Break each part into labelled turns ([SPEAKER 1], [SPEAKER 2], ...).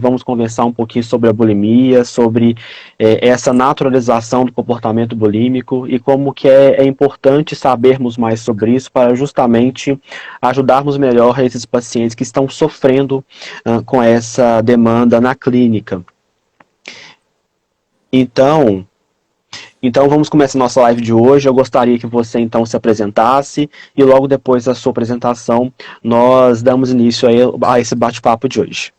[SPEAKER 1] Vamos conversar um pouquinho sobre a bulimia, sobre essa naturalização do comportamento bulímico e como que é importante sabermos mais sobre isso para justamente ajudarmos melhor esses pacientes que estão sofrendo com essa demanda na clínica. Então vamos começar a nossa live de hoje. Eu gostaria que você então se apresentasse e logo depois da sua apresentação nós damos início a esse bate-papo de hoje.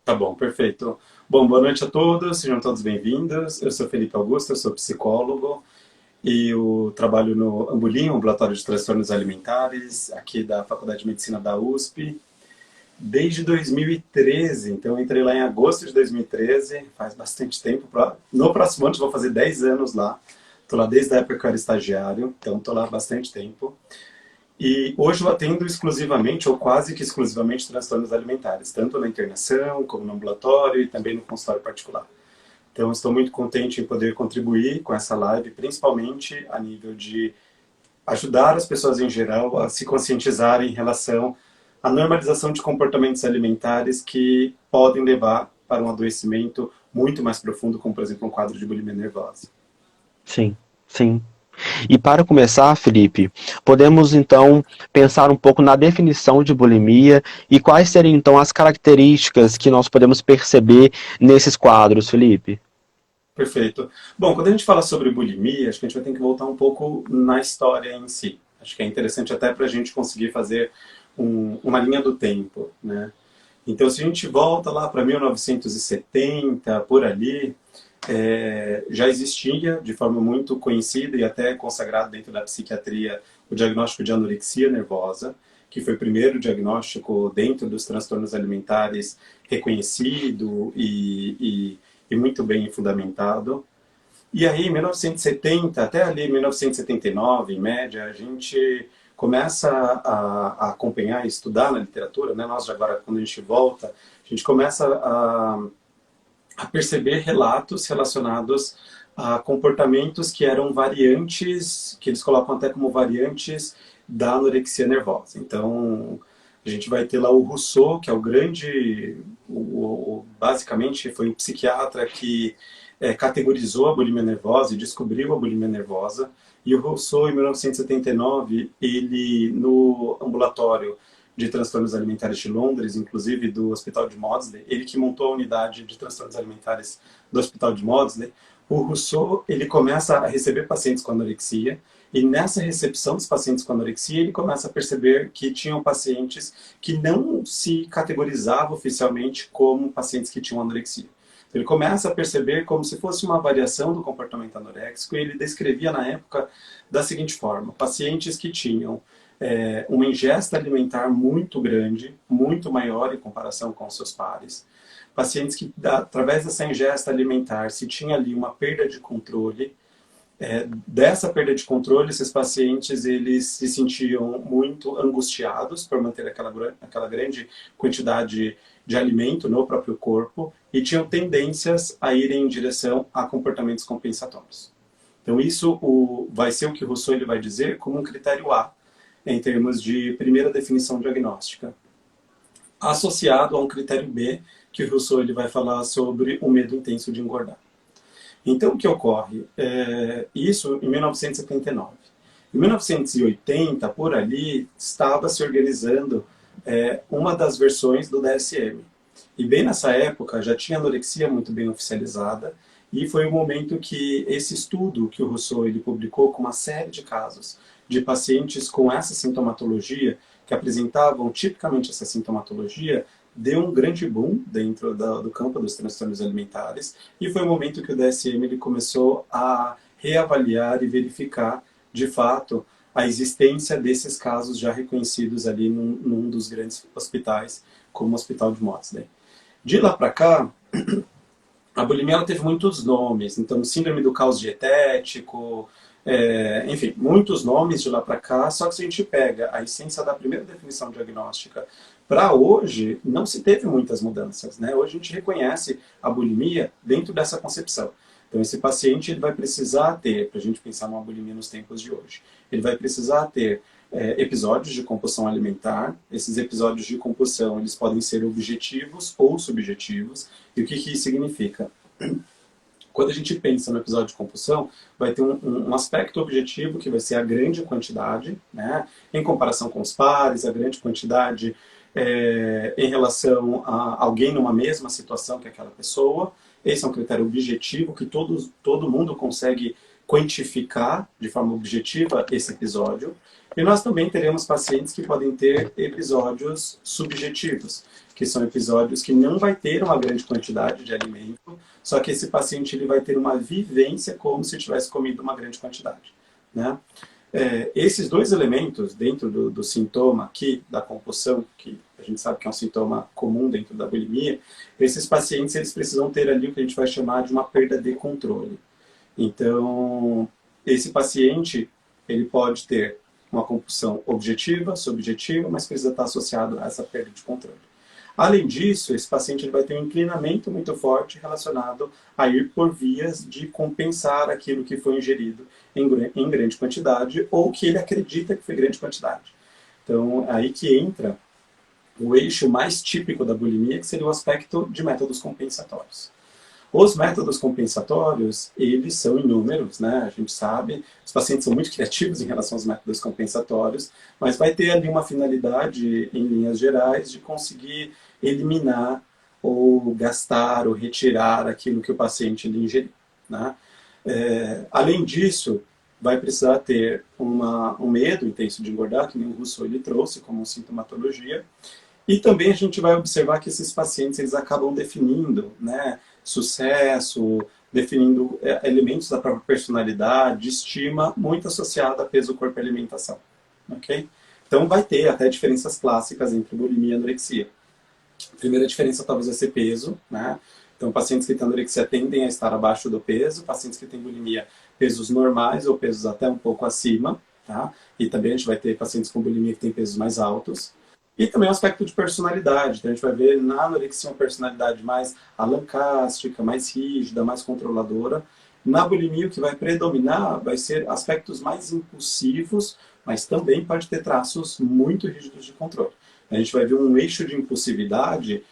[SPEAKER 2] Tá bom, perfeito. Bom, boa noite a todos, sejam todos bem-vindos. Eu sou Felipe Augusto, eu sou psicólogo e eu trabalho no Ambulim, Ambulatório de Transtornos Alimentares, aqui da Faculdade de Medicina da USP, desde 2013. Então, eu entrei lá em agosto de 2013, faz bastante tempo. No próximo ano, eu vou fazer 10 anos lá. Estou lá desde a época que eu era estagiário, então estou lá há bastante tempo. E hoje eu atendo exclusivamente, ou quase que exclusivamente, transtornos alimentares, tanto na internação, como no ambulatório e também no consultório particular. Então, estou muito contente em poder contribuir com essa live, principalmente a nível de ajudar as pessoas em geral a se conscientizarem em relação à normalização de comportamentos alimentares que podem levar para um adoecimento muito mais profundo, como, por exemplo, um quadro de bulimia nervosa.
[SPEAKER 1] Sim, sim. E para começar, Felipe, podemos então pensar um pouco na definição de bulimia e quais seriam então as características que nós podemos perceber nesses quadros, Felipe?
[SPEAKER 2] Perfeito. Bom, quando a gente fala sobre bulimia, acho que a gente vai ter que voltar um pouco na história em si. Acho que é interessante até para a gente conseguir fazer uma linha do tempo, né? Então, se a gente volta lá para 1970, por ali, já existia de forma muito conhecida e até consagrada dentro da psiquiatria o diagnóstico de anorexia nervosa, que foi o primeiro diagnóstico dentro dos transtornos alimentares reconhecido e muito bem fundamentado. E aí, em 1970, até ali 1979, em média, a gente começa a acompanhar e estudar na literatura, né? Nós agora, quando a gente volta, a gente começa a perceber relatos relacionados a comportamentos que eram variantes, que eles colocam até como variantes da anorexia nervosa. Então, a gente vai ter lá o Rousseau, que é o grande, basicamente foi o psiquiatra que categorizou a bulimia nervosa e descobriu a bulimia nervosa. E o Rousseau, em 1979, ele, no ambulatório de transtornos alimentares de Londres, inclusive do Hospital de Maudsley, ele que montou a unidade de transtornos alimentares do Hospital de Maudsley, o Rousseau, ele começa a receber pacientes com anorexia, e nessa recepção dos pacientes com anorexia, ele começa a perceber que tinham pacientes que não se categorizavam oficialmente como pacientes que tinham anorexia. Então, ele começa a perceber como se fosse uma variação do comportamento anoréxico, e ele descrevia na época da seguinte forma: pacientes que tinham uma ingesta alimentar muito grande, muito maior em comparação com os seus pares, pacientes que, através dessa ingesta alimentar, se tinha ali uma perda de controle. Dessa perda de controle, esses pacientes eles se sentiam muito angustiados por manter aquela grande quantidade de alimento no próprio corpo e tinham tendências a irem em direção a comportamentos compensatórios. Então isso vai ser o que Rousseau ele vai dizer como um critério A, em termos de primeira definição diagnóstica, associado a um critério B, que o Rousseau ele vai falar sobre o medo intenso de engordar. Então, o que ocorre? Isso em 1979. Em 1980, por ali, estava se organizando uma das versões do DSM. E bem nessa época, já tinha anorexia muito bem oficializada, e foi o momento que esse estudo que o Rousseau ele publicou com uma série de casos de pacientes com essa sintomatologia, que apresentavam tipicamente essa sintomatologia, deu um grande boom dentro do campo dos transtornos alimentares, e foi o momento que o DSM ele começou a reavaliar e verificar, de fato, a existência desses casos já reconhecidos ali num dos grandes hospitais, como o Hospital de Maudsley. De lá para cá, a bulimia ela teve muitos nomes, então síndrome do caos dietético, enfim, muitos nomes de lá para cá, só que se a gente pega a essência da primeira definição diagnóstica para hoje, não se teve muitas mudanças, né? Hoje a gente reconhece a bulimia dentro dessa concepção. Então esse paciente ele vai precisar ter, para a gente pensar numa bulimia nos tempos de hoje, ele vai precisar ter episódios de compulsão alimentar. Esses episódios de compulsão, eles podem ser objetivos ou subjetivos. E o que isso significa? Quando a gente pensa no episódio de compulsão, vai ter um aspecto objetivo, que vai ser a grande quantidade, né? Em comparação com os pares, a grande quantidade em relação a alguém numa mesma situação que aquela pessoa. Esse é um critério objetivo que todo mundo consegue quantificar de forma objetiva esse episódio. E nós também teremos pacientes que podem ter episódios subjetivos, que são episódios que não vai ter uma grande quantidade de alimento, só que esse paciente ele vai ter uma vivência como se tivesse comido uma grande quantidade, né? Esses dois elementos dentro do sintoma aqui, da compulsão, que a gente sabe que é um sintoma comum dentro da bulimia, esses pacientes eles precisam ter ali o que a gente vai chamar de uma perda de controle. Então, esse paciente ele pode ter uma compulsão objetiva, subjetiva, mas precisa estar associado a essa perda de controle. Além disso, esse paciente ele vai ter um inclinamento muito forte relacionado a ir por vias de compensar aquilo que foi ingerido em grande quantidade ou que ele acredita que foi grande quantidade. Então, aí que entra o eixo mais típico da bulimia, que seria o aspecto de métodos compensatórios. Os métodos compensatórios, eles são inúmeros, né? A gente sabe, os pacientes são muito criativos em relação aos métodos compensatórios, mas vai ter ali uma finalidade, em linhas gerais, de conseguir eliminar ou gastar ou retirar aquilo que o paciente ingeriu, né? Além disso, vai precisar ter um medo intenso de engordar, que nem o Rousseau ele trouxe como sintomatologia. E também a gente vai observar que esses pacientes eles acabam definindo, né, sucesso, definindo elementos da própria personalidade, estima, muito associada a peso, corpo e alimentação. Okay? Então vai ter até diferenças clássicas entre bulimia e anorexia. A primeira diferença talvez vai ser peso, né? Então pacientes que têm anorexia tendem a estar abaixo do peso, pacientes que têm bulimia, pesos normais ou pesos até um pouco acima, tá? E também a gente vai ter pacientes com bulimia que têm pesos mais altos. E também o aspecto de personalidade. Então, a gente vai ver na anorexia uma personalidade mais alancástica, mais rígida, mais controladora. Na bulimia, o que vai predominar vai ser aspectos mais impulsivos, mas também pode ter traços muito rígidos de controle. A gente vai ver um eixo de impulsividade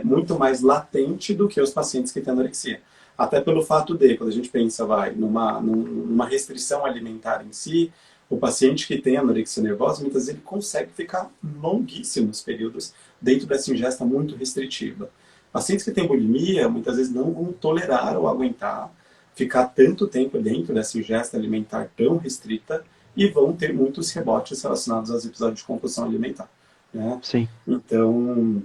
[SPEAKER 2] muito mais latente do que os pacientes que têm anorexia. Até pelo fato de, quando a gente pensa numa restrição alimentar em si, o paciente que tem anorexia nervosa, muitas vezes ele consegue ficar longuíssimos períodos dentro dessa ingesta muito restritiva. Pacientes que têm bulimia, muitas vezes não vão tolerar ou aguentar ficar tanto tempo dentro dessa ingesta alimentar tão restrita e vão ter muitos rebotes relacionados aos episódios de compulsão alimentar, né?
[SPEAKER 1] Sim.
[SPEAKER 2] Então,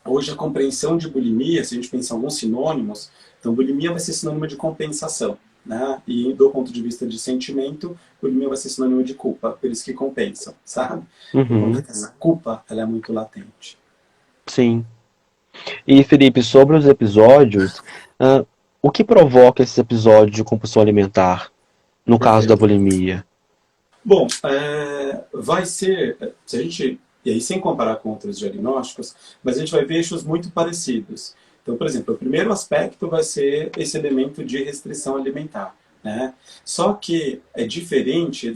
[SPEAKER 2] hoje a compreensão de bulimia, se a gente pensar em alguns sinônimos, então bulimia vai ser sinônimo de compensação, né? E do ponto de vista de sentimento, bulimia vai ser sinônimo de culpa, por isso que compensam, sabe?
[SPEAKER 1] Uhum.
[SPEAKER 2] Porque essa culpa, ela é muito latente.
[SPEAKER 1] Sim. E, Felipe, sobre os episódios, o que provoca esse episódio de compulsão alimentar, no caso da
[SPEAKER 2] Perfeito.
[SPEAKER 1] bulimia?
[SPEAKER 2] Bom, vai ser, se a gente, e aí sem comparar com outros diagnósticos, mas a gente vai ver eixos muito parecidos. Então, por exemplo, o primeiro aspecto vai ser esse elemento de restrição alimentar, né? Só que é diferente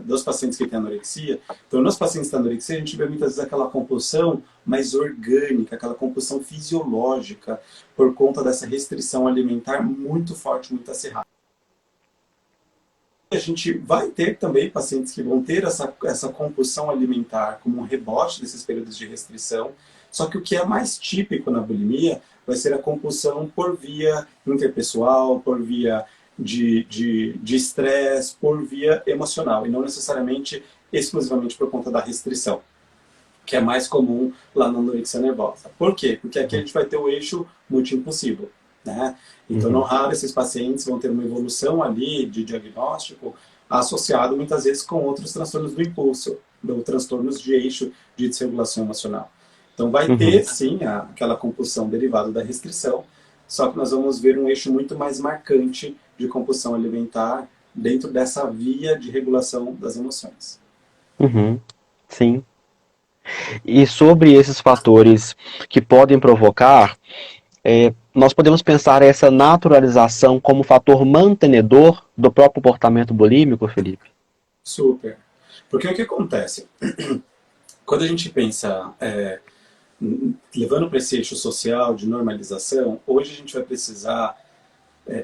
[SPEAKER 2] dos pacientes que têm anorexia. Então, nos pacientes que têm anorexia, a gente vê muitas vezes aquela compulsão mais orgânica, aquela compulsão fisiológica, por conta dessa restrição alimentar muito forte, muito acirrada. A gente vai ter também pacientes que vão ter essa compulsão alimentar como um rebote desses períodos de restrição, só que o que é mais típico na bulimia vai ser a compulsão por via interpessoal, por via de estresse, por via emocional, e não necessariamente exclusivamente por conta da restrição, que é mais comum lá na anorexia nervosa. Por quê? Porque aqui a gente vai ter o eixo multiimpulsivo, né? Então, não raro, esses pacientes vão ter uma evolução ali de diagnóstico associado muitas vezes com outros transtornos do impulso, ou transtornos de eixo de desregulação emocional. Então, vai ter, sim, aquela compulsão derivada da restrição, só que nós vamos ver um eixo muito mais marcante de compulsão alimentar dentro dessa via de regulação das emoções.
[SPEAKER 1] Uhum. Sim. E sobre esses fatores que podem provocar, nós podemos pensar essa naturalização como fator mantenedor do próprio comportamento bulímico, Felipe?
[SPEAKER 2] Super. Porque o que acontece? Quando a gente pensa, levando para esse eixo social de normalização, hoje a gente vai precisar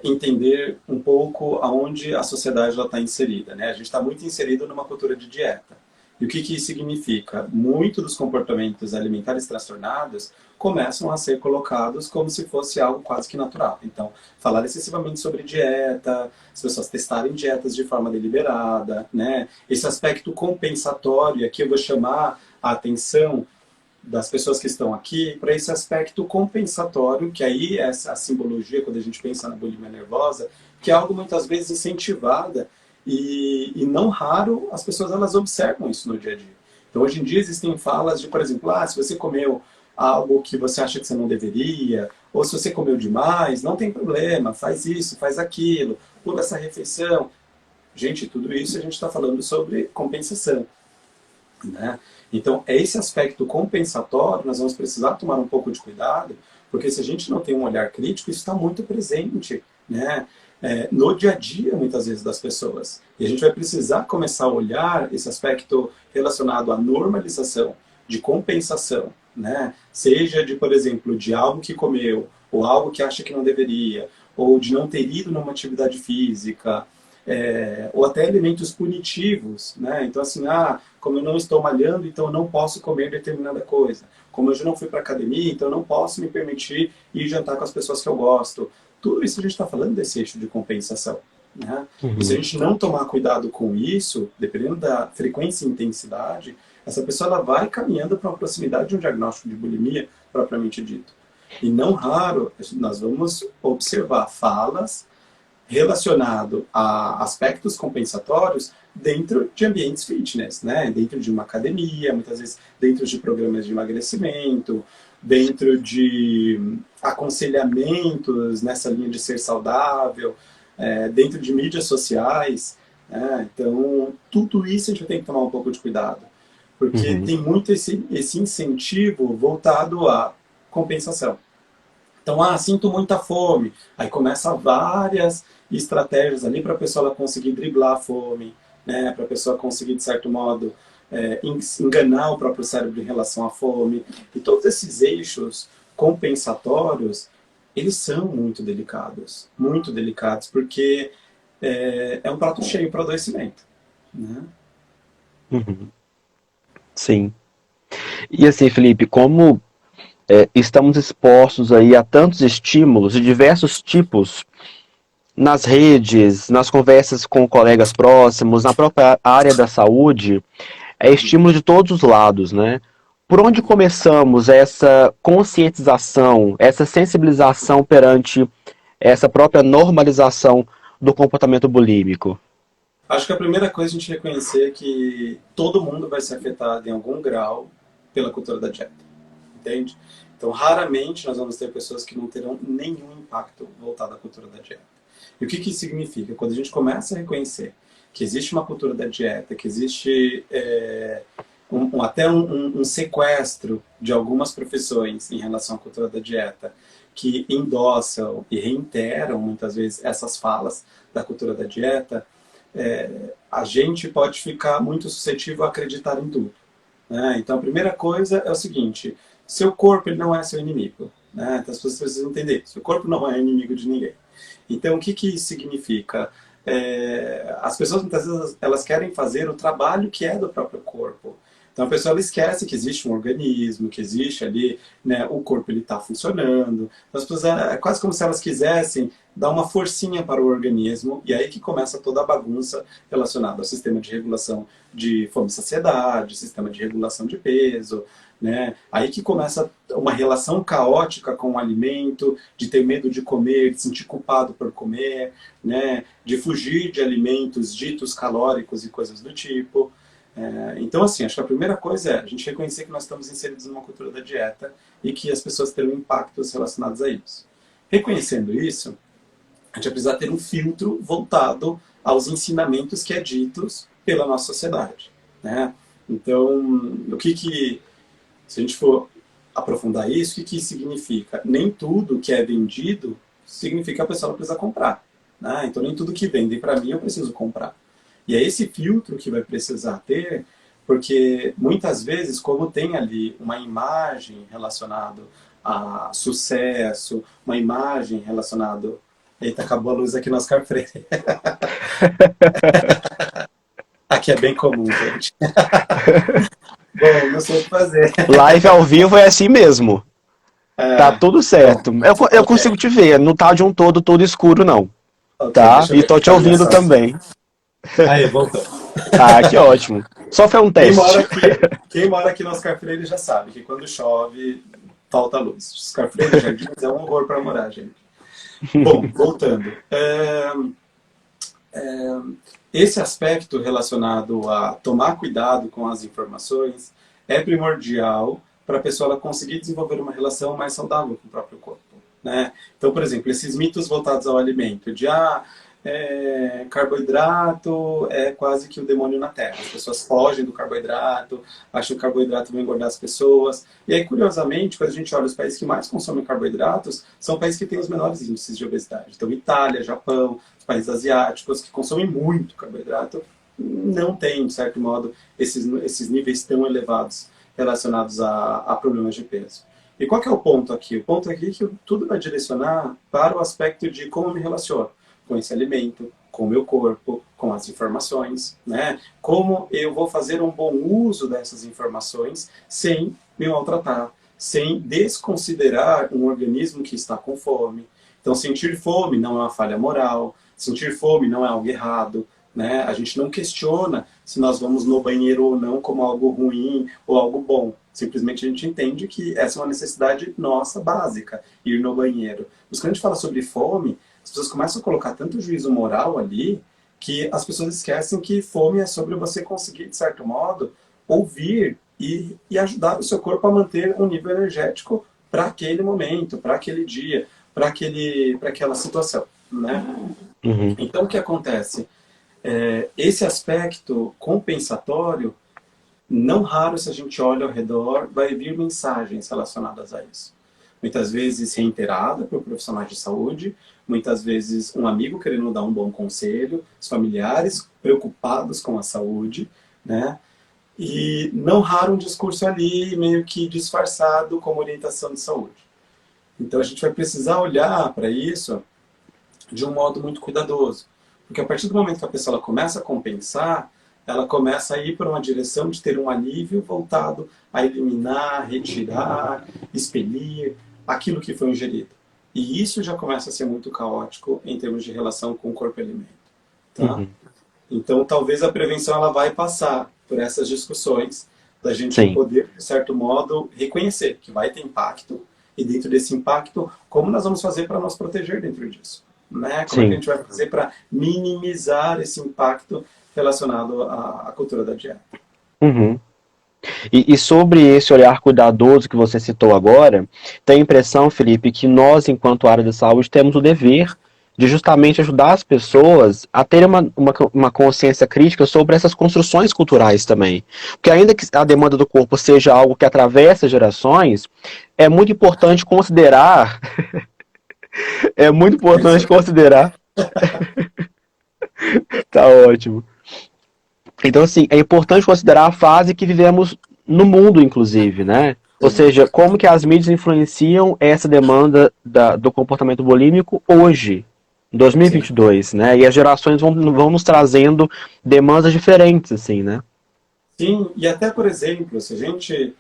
[SPEAKER 2] entender um pouco aonde a sociedade está inserida, né? A gente está muito inserido numa cultura de dieta. E o que isso significa? Muitos dos comportamentos alimentares transtornados começam a ser colocados como se fosse algo quase que natural. Então, falar excessivamente sobre dieta, as pessoas testarem dietas de forma deliberada, né? Esse aspecto compensatório, aqui eu vou chamar a atenção das pessoas que estão aqui para esse aspecto compensatório, que aí é a simbologia, quando a gente pensa na bulimia nervosa, que é algo muitas vezes incentivada e não raro as pessoas elas observam isso no dia a dia. Então hoje em dia existem falas de, por exemplo, se você comeu algo que você acha que você não deveria, ou se você comeu demais, não tem problema, faz isso, faz aquilo, pula essa refeição. Gente, tudo isso a gente está falando sobre compensação, né? Então, é esse aspecto compensatório, nós vamos precisar tomar um pouco de cuidado, porque se a gente não tem um olhar crítico, isso está muito presente, né? No dia a dia, muitas vezes, das pessoas. E a gente vai precisar começar a olhar esse aspecto relacionado à normalização, de compensação, né? Seja de, por exemplo, de algo que comeu, ou algo que acha que não deveria, ou de não ter ido numa atividade física, ou até elementos punitivos, né? Então, assim, como eu não estou malhando, então eu não posso comer determinada coisa. Como eu já não fui para academia, então eu não posso me permitir ir jantar com as pessoas que eu gosto. Tudo isso a gente está falando desse eixo de compensação, né? E se a gente não tomar cuidado com isso, dependendo da frequência e intensidade, essa pessoa ela vai caminhando para uma proximidade de um diagnóstico de bulimia propriamente dito. E não raro, nós vamos observar falas relacionado a aspectos compensatórios dentro de ambientes fitness, né? Dentro de uma academia, muitas vezes dentro de programas de emagrecimento, dentro de aconselhamentos nessa linha de ser saudável, dentro de mídias sociais, né? Então, tudo isso a gente tem que tomar um pouco de cuidado, porque tem muito esse incentivo voltado à compensação. Então, sinto muita fome. Aí começa várias estratégias ali para a pessoa ela conseguir driblar a fome, né? Para a pessoa conseguir, de certo modo, enganar o próprio cérebro em relação à fome. E todos esses eixos compensatórios, eles são muito delicados, porque é um prato cheio para o adoecimento, né?
[SPEAKER 1] Sim. E assim, Felipe, como estamos expostos aí a tantos estímulos de diversos tipos nas redes, nas conversas com colegas próximos, na própria área da saúde, é estímulo de todos os lados, né? Por onde começamos essa conscientização, essa sensibilização perante essa própria normalização do comportamento bulímico?
[SPEAKER 2] Acho que a primeira coisa é a gente reconhecer que todo mundo vai ser afetado em algum grau pela cultura da dieta, entende? Então, raramente nós vamos ter pessoas que não terão nenhum impacto voltado à cultura da dieta. E o que isso significa? Quando a gente começa a reconhecer que existe uma cultura da dieta, que existe até um sequestro de algumas profissões em relação à cultura da dieta, que endossam e reiteram muitas vezes essas falas da cultura da dieta, a gente pode ficar muito suscetível a acreditar em tudo, né? Então, a primeira coisa é o seguinte: seu corpo ele não é seu inimigo, né? Então, as pessoas precisam entender, seu corpo não é inimigo de ninguém. Então, o que isso significa? As pessoas, muitas vezes, elas querem fazer o trabalho que é do próprio corpo. Então, a pessoa ela esquece que existe um organismo, que existe ali, né, o corpo está funcionando. Então, as pessoas, é quase como se elas quisessem dar uma forcinha para o organismo, e aí que começa toda a bagunça relacionada ao sistema de regulação de fome e saciedade, sistema de regulação de peso, né? Aí que começa uma relação caótica com o alimento, de ter medo de comer, de se sentir culpado por comer, né? De fugir de alimentos ditos calóricos e coisas do tipo. Então, assim, acho que a primeira coisa é a gente reconhecer que nós estamos inseridos numa cultura da dieta e que as pessoas terão impactos relacionados a isso. Reconhecendo isso, a gente vai precisar ter um filtro voltado aos ensinamentos que é ditos pela nossa sociedade, né? Então, se a gente for aprofundar isso, o que isso significa? Nem tudo que é vendido significa que a pessoa não precisa comprar, né? Então, nem tudo que vendem para mim eu preciso comprar. E é esse filtro que vai precisar ter, porque muitas vezes, como tem ali uma imagem relacionada a sucesso, uma imagem relacionada... Eita, acabou a luz aqui no Oscar Freire. Aqui é bem comum, gente. Bom, não sei o que fazer.
[SPEAKER 1] Live ao vivo é assim mesmo. Tá
[SPEAKER 2] É,
[SPEAKER 1] tudo
[SPEAKER 2] bom,
[SPEAKER 1] certo. Eu consigo te ver, não tá de um todo escuro, não.
[SPEAKER 2] ok,
[SPEAKER 1] Tá?
[SPEAKER 2] deixa eu
[SPEAKER 1] E
[SPEAKER 2] ver
[SPEAKER 1] tô
[SPEAKER 2] aqui
[SPEAKER 1] te
[SPEAKER 2] com a minha
[SPEAKER 1] ouvindo
[SPEAKER 2] sorte.
[SPEAKER 1] também.
[SPEAKER 2] Aí, voltou.
[SPEAKER 1] Ah, que ótimo. Só foi um teste.
[SPEAKER 2] Quem mora aqui no Oscar Freire já sabe que quando chove, falta luz. Oscar Freire Jardins é um horror para morar, gente. Bom, voltando. Esse aspecto relacionado a tomar cuidado com as informações é primordial para a pessoa ela conseguir desenvolver uma relação mais saudável com o próprio corpo. Né? Então, por exemplo, esses mitos voltados ao alimento, de carboidrato é quase que o demônio na terra. As pessoas fogem do carboidrato, acham que o carboidrato vai engordar as pessoas. E aí, curiosamente, quando a gente olha os países que mais consomem carboidratos, são países que têm os menores índices de obesidade. Então, Itália, Japão, os países asiáticos que consomem muito carboidrato, não têm, de certo modo, esses níveis tão elevados relacionados a problemas de peso. E qual que é o ponto aqui? O ponto aqui é que tudo vai direcionar para o aspecto de como eu me relaciono com esse alimento, com o meu corpo, com as informações, né? Como eu vou fazer um bom uso dessas informações sem me maltratar, sem desconsiderar um organismo que está com fome. Então, sentir fome não é uma falha moral, sentir fome não é algo errado, né? A gente não questiona se nós vamos no banheiro ou não como algo ruim ou algo bom. Simplesmente a gente entende que essa é uma necessidade nossa básica, ir no banheiro. Mas quando a gente fala sobre fome, as pessoas começam a colocar tanto juízo moral ali que as pessoas esquecem que fome é sobre você conseguir, de certo modo, ouvir e ajudar o seu corpo a manter um nível energético para aquele momento, para aquele dia, para aquela situação. Né?
[SPEAKER 1] Uhum.
[SPEAKER 2] Então, o que acontece? Esse aspecto compensatório, não raro, se a gente olha ao redor, vai vir mensagens relacionadas a isso. Muitas vezes reiterada por profissionais de saúde, muitas vezes um amigo querendo dar um bom conselho, os familiares preocupados com a saúde, né? E não raro um discurso ali meio que disfarçado como orientação de saúde. Então a gente vai precisar olhar para isso de um modo muito cuidadoso. Porque a partir do momento que a pessoa ela começa a compensar, ela começa a ir para uma direção de ter um alívio voltado a eliminar, retirar, expelir aquilo que foi ingerido. E isso já começa a ser muito caótico em termos de relação com o corpo e alimento. Tá?
[SPEAKER 1] Uhum.
[SPEAKER 2] Então, talvez a prevenção ela vai passar por essas discussões da gente
[SPEAKER 1] Sim.
[SPEAKER 2] poder, de certo modo, reconhecer que vai ter impacto e dentro desse impacto, como nós vamos fazer para nos proteger dentro disso? Né? Como é que a
[SPEAKER 1] Sim.
[SPEAKER 2] gente vai fazer para minimizar esse impacto relacionado à cultura da dieta?
[SPEAKER 1] Uhum. E sobre esse olhar cuidadoso que você citou agora, tenho a impressão, Felipe, que nós, enquanto área da saúde, temos o dever de justamente ajudar as pessoas a terem uma consciência crítica sobre essas construções culturais também. Porque ainda que a demanda do corpo seja algo que atravessa gerações, é muito importante considerar, é muito importante
[SPEAKER 2] Isso.
[SPEAKER 1] considerar, tá ótimo. Então, assim, é importante considerar a fase que vivemos no mundo, inclusive, né? Ou seja, como que as mídias influenciam essa demanda do comportamento bulímico hoje, em
[SPEAKER 2] Sim.
[SPEAKER 1] 2022, né? E as gerações vão nos trazendo demandas diferentes, assim, né?
[SPEAKER 2] Sim, e até, por exemplo, se a gente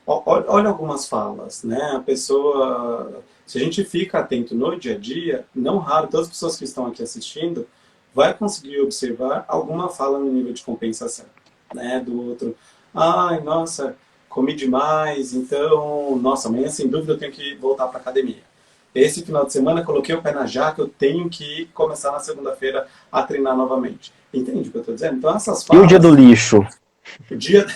[SPEAKER 2] olha algumas falas, né? A pessoa, se a gente fica atento no dia a dia, não raro, todas as pessoas que estão aqui assistindo vai conseguir observar alguma fala no nível de compensação, né? Do outro, ai, nossa, comi demais, então, nossa, amanhã sem dúvida eu tenho que voltar para academia. Esse final de semana coloquei o pé na jaca, eu tenho que começar na segunda-feira a treinar novamente. Entende o que eu estou dizendo? Então essas
[SPEAKER 1] E o dia do
[SPEAKER 2] falas,
[SPEAKER 1] lixo?
[SPEAKER 2] o dia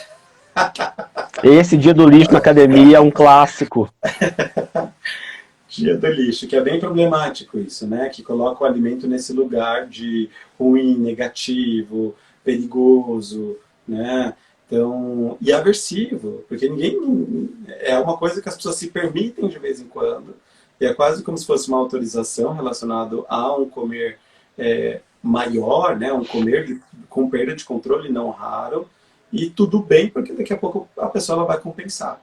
[SPEAKER 1] Esse dia do lixo na academia é um clássico.
[SPEAKER 2] Dia do lixo, que é bem problemático isso, né? Que coloca o alimento nesse lugar de ruim, negativo, perigoso, né? Então, e aversivo, porque ninguém é uma coisa que as pessoas se permitem de vez em quando, e é quase como se fosse uma autorização relacionado a um comer maior, né? Um comer com perda de controle, não raro, e tudo bem, porque daqui a pouco a pessoa ela vai compensar.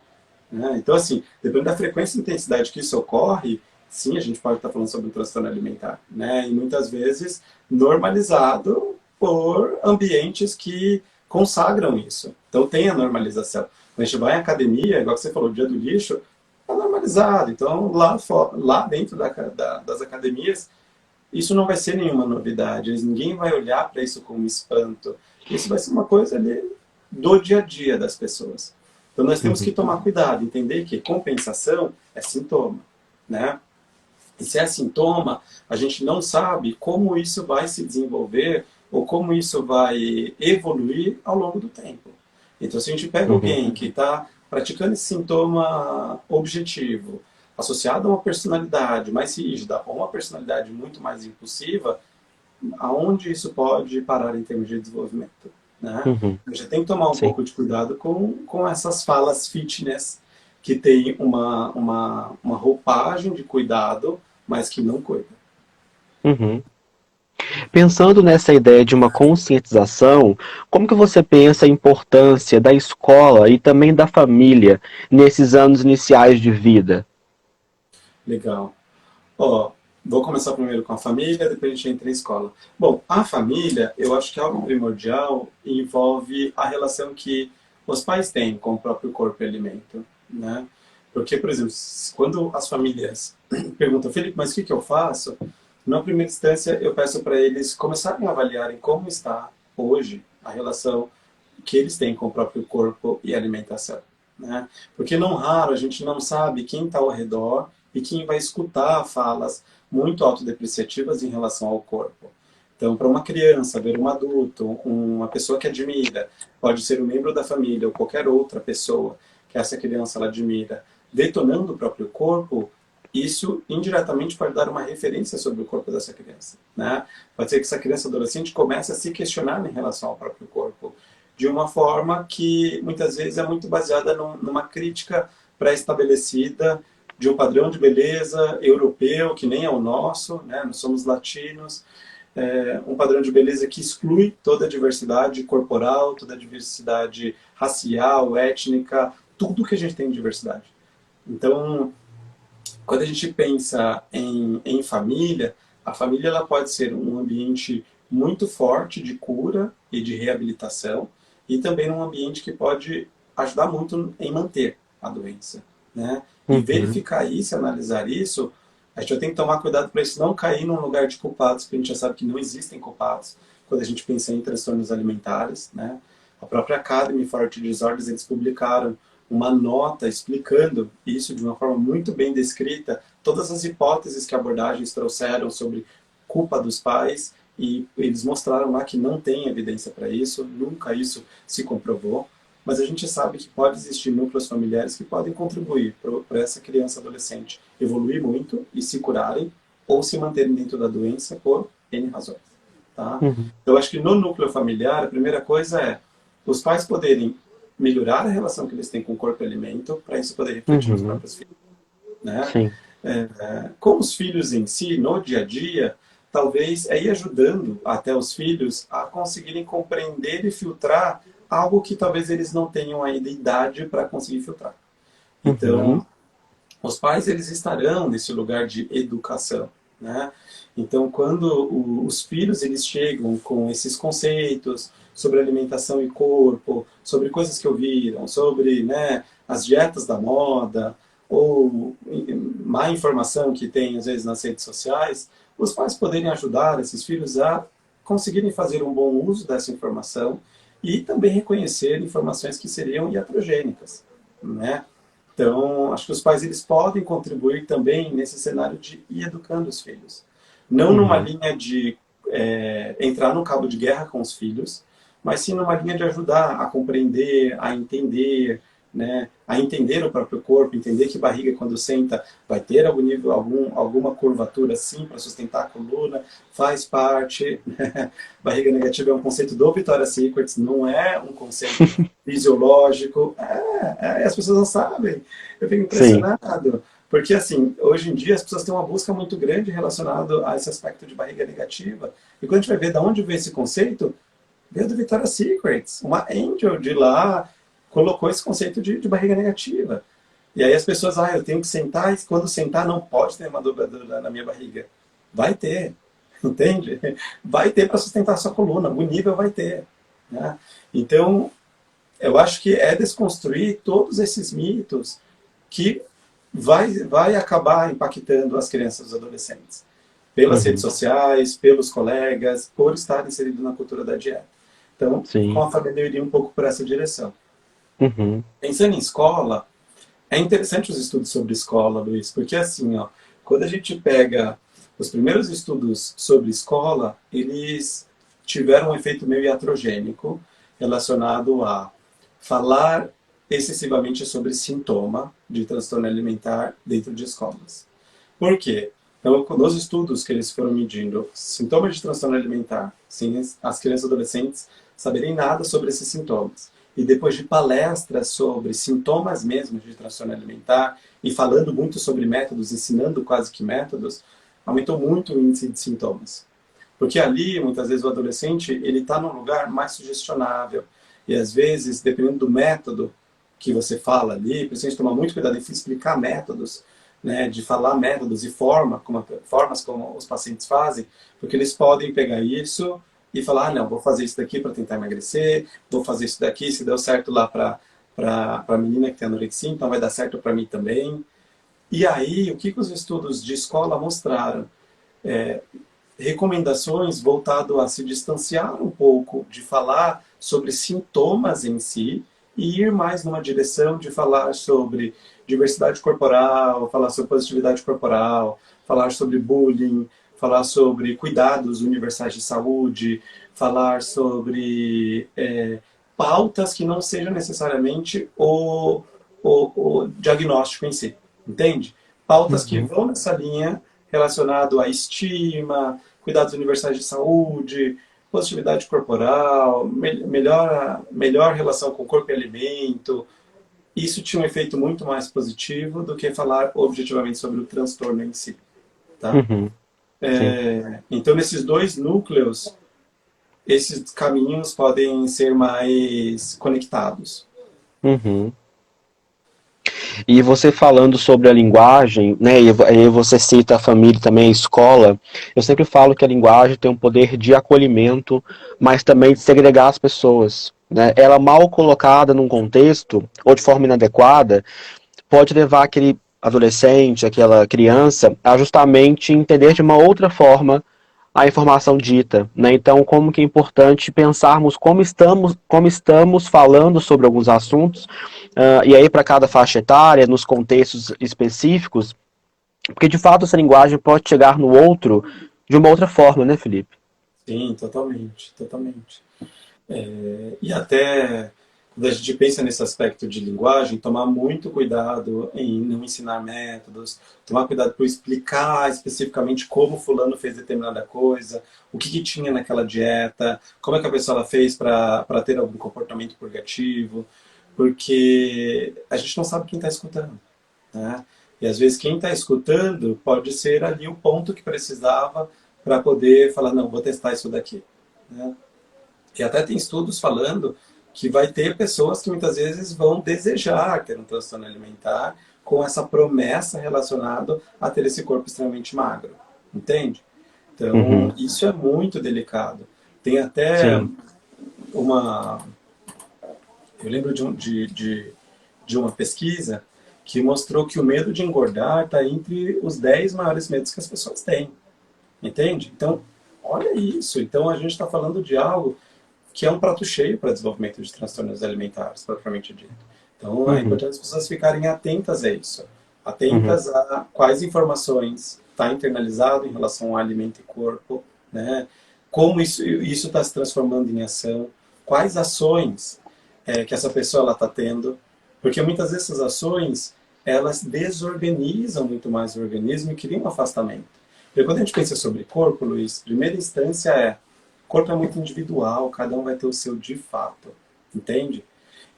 [SPEAKER 2] Né? Então, assim, dependendo da frequência e intensidade que isso ocorre, sim, a gente pode estar falando sobre um transtorno alimentar. Né? E muitas vezes normalizado por ambientes que consagram isso. Então, tem a normalização. Quando a gente vai em academia, igual que você falou, o dia do lixo, está normalizado. Então, lá dentro das academias, isso não vai ser nenhuma novidade. Ninguém vai olhar para isso como espanto. Isso vai ser uma coisa ali do dia a dia das pessoas. Então nós temos que tomar cuidado, entender que compensação é sintoma, né? E se é sintoma, a gente não sabe como isso vai se desenvolver ou como isso vai evoluir ao longo do tempo. Então se a gente pega alguém que está praticando esse sintoma objetivo, associado a uma personalidade mais rígida ou uma personalidade muito mais impulsiva, aonde isso pode parar em termos de desenvolvimento? Né? A gente tem que tomar um
[SPEAKER 1] Sim.
[SPEAKER 2] pouco de cuidado com essas falas fitness que tem uma roupagem de cuidado, mas que não cuida.
[SPEAKER 1] Uhum. Pensando nessa ideia de uma conscientização, como que você pensa a importância da escola e também da família nesses anos iniciais de vida?
[SPEAKER 2] Legal. Ó, vou começar primeiro com a família, depois a gente entra em escola. Bom, a família, eu acho que algo primordial envolve a relação que os pais têm com o próprio corpo e alimento, né? Porque, por exemplo, quando as famílias perguntam, Felipe, mas o que eu faço? Na primeira instância, eu peço para eles começarem a avaliarem como está hoje a relação que eles têm com o próprio corpo e alimentação. Né? Porque não raro a gente não sabe quem está ao redor e quem vai escutar falas muito autodepreciativas em relação ao corpo. Então, para uma criança, ver um adulto, uma pessoa que admira, pode ser um membro da família ou qualquer outra pessoa que essa criança ela admira, detonando o próprio corpo, isso indiretamente pode dar uma referência sobre o corpo dessa criança. Né? Pode ser que essa criança adolescente comece a se questionar em relação ao próprio corpo, de uma forma que muitas vezes é muito baseada numa crítica pré-estabelecida de um padrão de beleza europeu, que nem é o nosso, né? Nós somos latinos, um padrão de beleza que exclui toda a diversidade corporal, toda a diversidade racial, étnica, tudo que a gente tem de diversidade. Então, quando a gente pensa em família, a família ela pode ser um ambiente muito forte de cura e de reabilitação, e também um ambiente que pode ajudar muito em manter a doença. Né? E verificar isso, analisar isso, a gente tem que tomar cuidado para isso não cair num lugar de culpados, porque a gente já sabe que não existem culpados quando a gente pensa em transtornos alimentares. Né? A própria Academy for Eating Disorders, eles publicaram uma nota explicando isso de uma forma muito bem descrita, todas as hipóteses que abordagens trouxeram sobre culpa dos pais, e eles mostraram lá que não tem evidência para isso, nunca isso se comprovou, mas a gente sabe que pode existir núcleos familiares que podem contribuir para essa criança adolescente evoluir muito e se curarem, ou se manterem dentro da doença por N razões. Tá? Eu acho que no núcleo familiar, a primeira coisa é os pais poderem melhorar a relação que eles têm com o corpo e alimento, para isso poder refletir nos próprios filhos. Né?
[SPEAKER 1] Sim.
[SPEAKER 2] Com os filhos em si, no dia a dia, talvez é ir ajudando até os filhos a conseguirem compreender e filtrar algo que talvez eles não tenham ainda idade para conseguir filtrar. Então, os pais eles estarão nesse lugar de educação. Né? Então, quando os filhos eles chegam com esses conceitos sobre alimentação e corpo, sobre coisas que ouviram, sobre, né, as dietas da moda, ou má informação que tem, às vezes, nas redes sociais, os pais poderem ajudar esses filhos a conseguirem fazer um bom uso dessa informação e também reconhecer informações que seriam iatrogênicas. Né? Então, acho que os pais eles podem contribuir também nesse cenário de ir educando os filhos. Não numa linha de entrar no cabo de guerra com os filhos, mas sim numa linha de ajudar a compreender, a entender, né, a entender o próprio corpo, entender que barriga quando senta vai ter algum nível, alguma curvatura sim para sustentar a coluna, faz parte. Né? Barriga negativa é um conceito do Victoria's Secret, não é um conceito fisiológico. As pessoas não sabem. Eu fico impressionado. Porque, assim, hoje em dia as pessoas têm uma busca muito grande relacionada a esse aspecto de barriga negativa. E quando a gente vai ver de onde veio esse conceito, Veio do Victoria's Secret. Uma angel de lá colocou esse conceito de barriga negativa. E aí as pessoas, eu tenho que sentar, e quando sentar não pode ter uma dobradura na minha barriga. Vai ter, entende? Vai ter para sustentar a sua coluna, o nível vai ter. Né? Então, eu acho que é desconstruir todos esses mitos que vai acabar impactando as crianças e os adolescentes. Pelas redes
[SPEAKER 1] Uhum.
[SPEAKER 2] sociais, pelos colegas, por estar inserido na cultura da dieta. Então, com
[SPEAKER 1] Sim.
[SPEAKER 2] a família eu iria um pouco por essa direção.
[SPEAKER 1] Uhum.
[SPEAKER 2] Pensando em escola, é interessante os estudos sobre escola, Luiz, porque assim, ó, quando a gente pega os primeiros estudos sobre escola, eles tiveram um efeito meio iatrogênico relacionado a falar excessivamente sobre sintoma de transtorno alimentar dentro de escolas. Por quê? Então, nos estudos que eles foram medindo sintomas de transtorno alimentar, sem as crianças e adolescentes saberem nada sobre esses sintomas, e depois de palestras sobre sintomas mesmo de transtorno alimentar, e falando muito sobre métodos, ensinando quase que métodos, aumentou muito o índice de sintomas. Porque ali, muitas vezes, o adolescente ele está num lugar mais sugestionável. E às vezes, dependendo do método que você fala ali, precisa tomar muito cuidado em explicar métodos, né, de falar métodos e formas como os pacientes fazem, porque eles podem pegar isso e falar, não, vou fazer isso daqui para tentar emagrecer, vou fazer isso daqui, se deu certo lá para a menina que tem anorexia, então vai dar certo para mim também. E aí, o que os estudos de escola mostraram? Recomendações voltado a se distanciar um pouco de falar sobre sintomas em si e ir mais numa direção de falar sobre diversidade corporal, falar sobre positividade corporal, falar sobre bullying, falar sobre cuidados universais de saúde, falar sobre pautas que não sejam necessariamente o diagnóstico em si, entende? Pautas que
[SPEAKER 1] Uhum.
[SPEAKER 2] vão nessa linha relacionado à estima, cuidados universais de saúde, positividade corporal, melhor relação com corpo e alimento. Isso tinha um efeito muito mais positivo do que falar objetivamente sobre o transtorno em si. Tá?
[SPEAKER 1] Uhum. Sim.
[SPEAKER 2] Então, nesses dois núcleos, esses caminhos podem ser mais conectados.
[SPEAKER 1] Uhum. E você falando sobre a linguagem, né, e aí você cita a família também, a escola, eu sempre falo que a linguagem tem um poder de acolhimento, mas também de segregar as pessoas. Né? Ela mal colocada num contexto, ou de forma inadequada, pode levar aquele adolescente, aquela criança, a justamente entender de uma outra forma a informação dita, né? Então, como que é importante pensarmos como estamos falando sobre alguns assuntos, e aí para cada faixa etária, nos contextos específicos, porque de fato essa linguagem pode chegar no outro de uma outra forma, né, Felipe?
[SPEAKER 2] Sim, totalmente, totalmente. E até quando a gente pensa nesse aspecto de linguagem, tomar muito cuidado em não ensinar métodos, tomar cuidado para explicar especificamente como fulano fez determinada coisa, o que tinha naquela dieta, como é que a pessoa ela fez para ter algum comportamento purgativo, porque a gente não sabe quem está escutando. Né? E às vezes quem está escutando pode ser ali o ponto que precisava para poder falar, não, vou testar isso daqui. Né? E até tem estudos falando que vai ter pessoas que muitas vezes vão desejar ter um transtorno alimentar com essa promessa relacionada a ter esse corpo extremamente magro. Entende? Então,
[SPEAKER 1] Uhum.
[SPEAKER 2] isso é muito delicado. Tem até
[SPEAKER 1] Sim.
[SPEAKER 2] uma. Eu lembro de uma pesquisa que mostrou que o medo de engordar está entre os 10 maiores medos que as pessoas têm. Entende? Então, olha isso. Então, a gente está falando de algo que é um prato cheio para desenvolvimento de transtornos alimentares, propriamente dito. Então, é
[SPEAKER 1] Uhum.
[SPEAKER 2] importante as pessoas ficarem atentas a isso.
[SPEAKER 1] Uhum.
[SPEAKER 2] Atentas a quais informações está internalizado em relação ao alimento e corpo, né? Como isso está se transformando em ação, quais ações que essa pessoa está tendo, porque muitas dessas ações elas desorganizam muito mais o organismo e criam um afastamento. Porque quando a gente pensa sobre corpo, Luiz, primeira instância o corpo é muito individual, cada um vai ter o seu de fato, entende?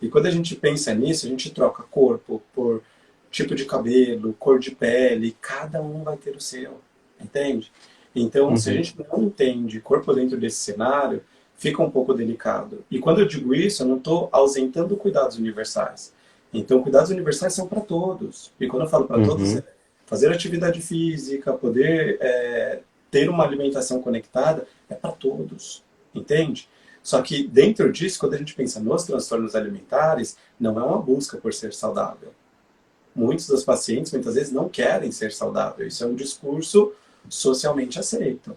[SPEAKER 2] E quando a gente pensa nisso, a gente troca corpo por tipo de cabelo, cor de pele, cada um vai ter o seu, entende? Então, se a
[SPEAKER 1] Uhum.
[SPEAKER 2] gente não entende corpo dentro desse cenário, fica um pouco delicado. E quando eu digo isso, eu não estou ausentando cuidados universais. Então, cuidados universais são para todos. E quando eu falo para todos,
[SPEAKER 1] Uhum.
[SPEAKER 2] é fazer atividade física, poder ter uma alimentação conectada, é para todos. Entende? Só que dentro disso, quando a gente pensa nos transtornos alimentares, não é uma busca por ser saudável. Muitos dos pacientes, muitas vezes, não querem ser saudáveis. Isso é um discurso socialmente aceito.